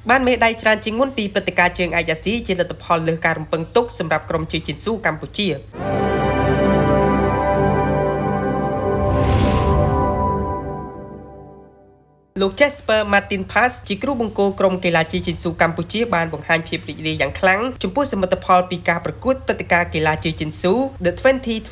បានមេដៃច្រើនជាងមុនពីព្រឹត្តិការណ៍ជើងឯកអាស៊ីជាលទ្ធផលលើការរំពឹងទុកសម្រាប់ក្រុមជើងជីនស៊ូកម្ពុជាលោក Jesper Martin Pass ជាគ្រូបង្គោលក្រុមកីឡាជើងជីនស៊ូកម្ពុជាបានបង្ហាញភាពរីករាយយ៉ាងខ្លាំងចំពោះសមិទ្ធផលពីការប្រកួតព្រឹត្តិការណ៍កីឡាជើងជីនស៊ូ The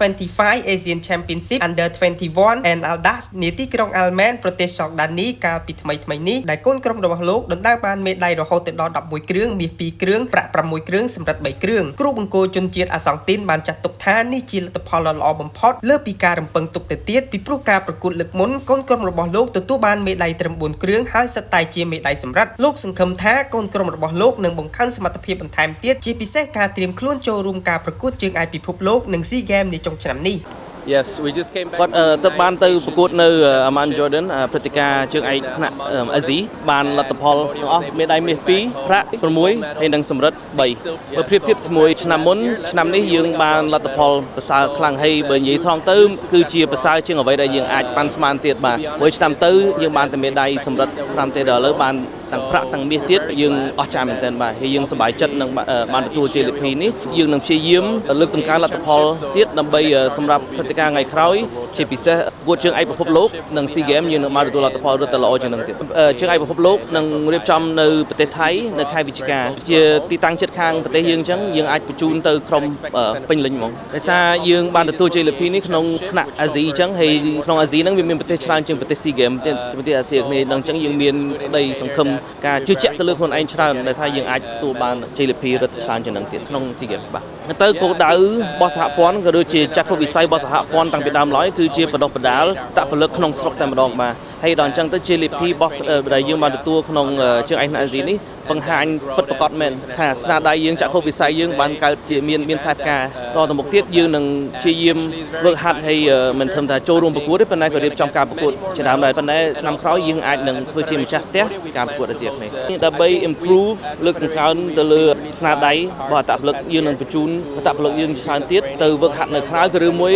2025 Asian Championship Under 21 and Aldas នាទីក្រុង Almen ប្រទេសសូកដានីកាលពីថ្មីៗនេះដែលកូនក្រុមរបស់លោកដណ្ដើមបានមេដាយរហូតដល់11គ្រឿងមាស2គ្រឿងប្រាក់6គ្រឿងសម្រិត3គ្រឿងគ្រូបង្គោលជនជាតិអាសង់ទីនបានចាត់ទុកថានេះជាលទ្ធផលដ៏ល្អបំផុតលើពីការរំពឹងទុកទៅទៀតពីព្រោះការប្រកួតលើកមុនកូនក្រុមរបស់លោកទទួលបានមេដាយត្រឹម4គ្រឿងហើយសិតតែជាមេដាយសម្រិតលោកសង្ឃឹមថាកូនក្រុមរបស់លោកនឹងបង្កើនសមត្ថភាពបន្ថែមទៀតជាពិសេសការត្រៀមខ្លួនចូលរួមការប្រកួតជើងឯកពិភពលោកនិង SEA Games នាចុងឆ្នាំនេះYes, we just came back. គាត់ទៅបានទៅប្រកួតនៅ Amman Jordan ព្រឹត្តិការណ៍ជើងឯកថ្នាក់អាស៊ីបានលទ្ធផលទាំងអស់មេដាយមាស2ប្រាក់6ហើយនិងសម្រិត3បើប្រៀបធៀបជាមួយឆ្នាំមុនឆ្នាំនេះយើងបានលទ្ធផលប្រសើរខ្លាំងហើយបើនិយាយថងទៅគឺជាប្រសើរជាងអ្វីដែលយើងអាចប៉ាន់ស្មានទៀតបាទព្រោះឆ្នាំទៅយើងបានតែមេដាយសម្រិត5ទេដល់ឥឡូវបានទាំងប្រាក់ទាំងមាសទៀតយើងអស្ចារ្យមែនទែនបាទហើយយើងសប្បាយចិត្តនឹងបានទទួលជ័យលាភីនេះយើងនឹងព្យាយាមលើកតម្កើងលទ្ធផលទៀតដើម្បីសម្រាប់ព្រឹត្តិការណ៍ថ្ងៃក្រោយជាពិសេសប្រកួតជើងឯកពិភពលោកនិង SEA Games យើងនឹងបានទទួលលទ្ធផលរឹតតែល្អជាងនឹងទៀតជើងឯកពិភពលោកនឹងរៀបចំនៅប្រទេសថៃនៅខែវិច្ឆិកាជាទីតាំងជិតខាងប្រទេសយើងអញ្ចឹងយើងអាចបញ្ជូនទៅក្រុមពេញលេញហ្មងដោយសារយើងបានទទួលជ័យលាភីនេះក្នុងថ្នាក់អាស៊ីអញ្ចឹងហើយក្នុងអាស៊ីហ្នឹងវាមានប្រទេសច្រើនជាងប្រទេស SEA Games ប្រទេសអាស៊ីគ្នានឹងអញ្ចឹងយើងមានក្តីសង្ឃឹមការជឿជាក់ទៅលើខ្លួនឯងច្រើនដែលថាយើងអាចទទួលបានជ័យលាភីរឹតច្រើនជាងនឹងទៀតក្នុង SEA Games បាទទៅគោលដៅរបស់សហព័ន្ធក៏ដូចជាចក្ខុវិស័យរបស់សហព័ន្ធតាំងពីដើមឡើយគឺជាបដិបដាលតពលិកក្នុងស្រុកតែម្ដងបាទហើយដល់អញ្ចឹងទៅជាលិភីរបស់ដែលយើងបានទទួលក្នុងជើងឯកអាស៊ីនេះបង្ហាញពិតប្រាកដមែនថាស្នាដៃយើងចក្ខុវិស័យយើងបានកើតជាមានផែនការតទៅមុខទៀតយើងនឹងព្យាយាមវឹកហាត់ហើយមិនធំថាចូលរួមប្រកួតទេប៉ុន្តែក៏រៀបចំការប្រកួតជាដើមដែរប៉ុន្តែឆ្នាំក្រោយយើងអាចនឹងធ្វើជាម្ចាស់ផ្ទះការប្រកួតអាស៊ីអាគ្នេយ៍ដើម្បី improve លើកតម្កើងទៅលើស្នាដៃរបស់អត្តពលិកយើងនឹងបញ្ជូនអត្តពលិកយើងច្រើនទៀតទៅវឹកហាត់នៅក្រៅក៏ឬមួយ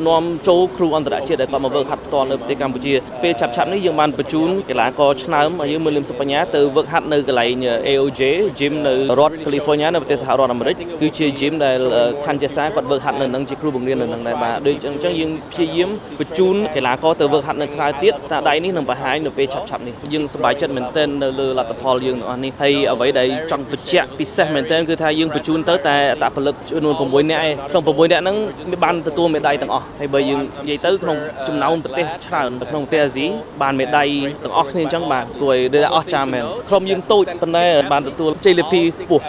នាំចូលគ្រូអន្តរជាតិដែលគាត់មកវឹកហាត់ផ្ទាល់នៅប្រទេសកម្ពុជាពេលឆាប់ៗនេះយើងបានបញ្ជូនកីឡាករឆ្នើមយើងមើលលឹមសុបញ្ញាទៅវឹកហាត់នៅកន្លែង AOJ gym នៅរដ្ឋ California នៅប្រទេសសហរដ្ឋអាមេរិកគឺជា gym ដែលខណ្ឌចេសាគាត់វឹកហាត់នៅនឹងជាគ្រូបង្រៀននៅនឹងដែរបាទដូចអញ្ចឹងយើងព្យាយាមបញ្ជូនកីឡាករទៅវឹកហាត់នៅក្រៅទៀតស្នាដៃនេះនឹងបង្ហាញនៅពេលឆាប់ៗនេះយើងសប្បាយចិត្តមែនទែននៅលើលទ្ធផលយើងទាំងអស់នេះហើយអ្វីដែលចង់បញ្ជាក់ពិសេសមែនទែនគឺថាយើងបញ្ជូនទៅតែអត្តពលិកចំនួន6នាក់ឯងក្នុង6នាក់ហ្នឹងបានទទួលមេដាយទាំងអស់ហើយបើយើងនិយាយទៅក្នុងចំណោមប្រទេសច្រើនក្នុងប្រទេសអាស៊ីបានមេដាយទាំងអស់គ្នាអញ្ចឹងបាទព្រោះដែលអស្ចារ្យមែនក្រុមយើងតូចប៉ុន្តែបានទទួលជ័យលាភីខ្ពស់